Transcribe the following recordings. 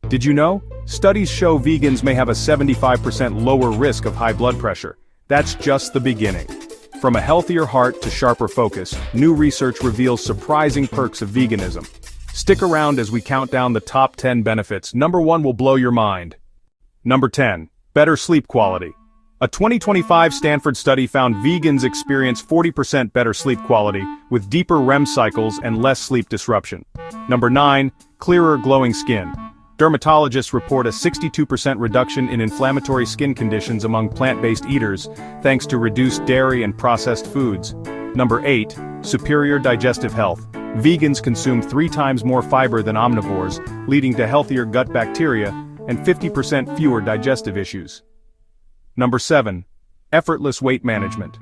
Did you know? Studies show vegans may have a 75% lower risk of high blood pressure. That's just the beginning. From a healthier heart to sharper focus, new research reveals surprising perks of veganism. Stick around as we count down the top 10 benefits. Number 1 will blow your mind. Number 10. Better sleep quality. A 2025 Stanford study found vegans experience 40% better sleep quality, with deeper REM cycles and less sleep disruption. Number 9. Clearer, glowing skin. Dermatologists report a 62% reduction in inflammatory skin conditions among plant-based eaters, thanks to reduced dairy and processed foods. Number 8. Superior digestive health. Vegans consume 3 times more fiber than omnivores, leading to healthier gut bacteria and 50% fewer digestive issues. Number 7. Effortless weight management.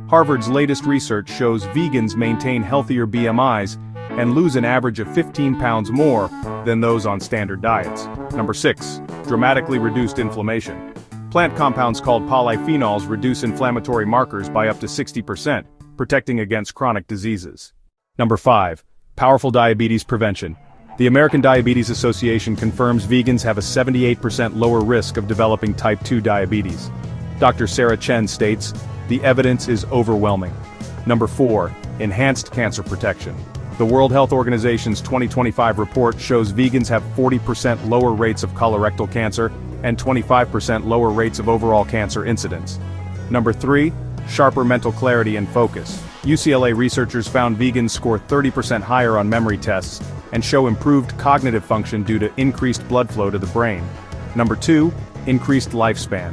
Harvard's latest research shows vegans maintain healthier BMIs and lose an average of 15 pounds more than those on standard diets. Number 6. Dramatically reduced inflammation. Plant compounds called polyphenols reduce inflammatory markers by up to 60%, protecting against chronic diseases. Number 5. Powerful diabetes prevention. The American Diabetes Association confirms vegans have a 78% lower risk of developing type 2 diabetes. Dr. Sarah Chen states, "The evidence is overwhelming." Number 4. Enhanced cancer protection. The World Health Organization's 2025 report shows vegans have 40% lower rates of colorectal cancer and 25% lower rates of overall cancer incidence. Number 3. Sharper mental clarity and focus. UCLA researchers found vegans score 30% higher on memory tests and show improved cognitive function due to increased blood flow to the brain. Number 2. Increased lifespan.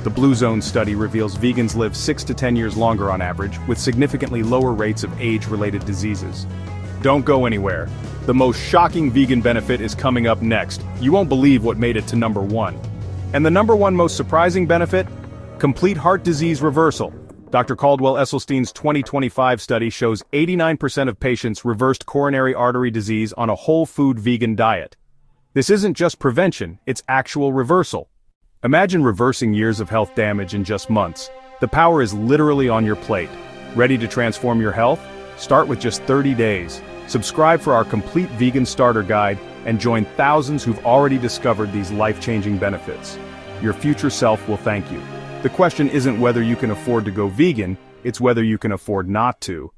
The Blue Zone study reveals vegans live 6 to 10 years longer on average, with significantly lower rates of age-related diseases. Don't go anywhere. The most shocking vegan benefit is coming up next. You won't believe what made it to number 1. And the number 1 most surprising benefit? Complete heart disease reversal. Dr. Caldwell Esselstyn's 2025 study shows 89% of patients reversed coronary artery disease on a whole food vegan diet. This isn't just prevention, it's actual reversal. Imagine reversing years of health damage in just months. The power is literally on your plate. Ready to transform your health? Start with just 30 days. Subscribe for our complete vegan starter guide and join thousands who've already discovered these life-changing benefits. Your future self will thank you. The question isn't whether you can afford to go vegan, it's whether you can afford not to.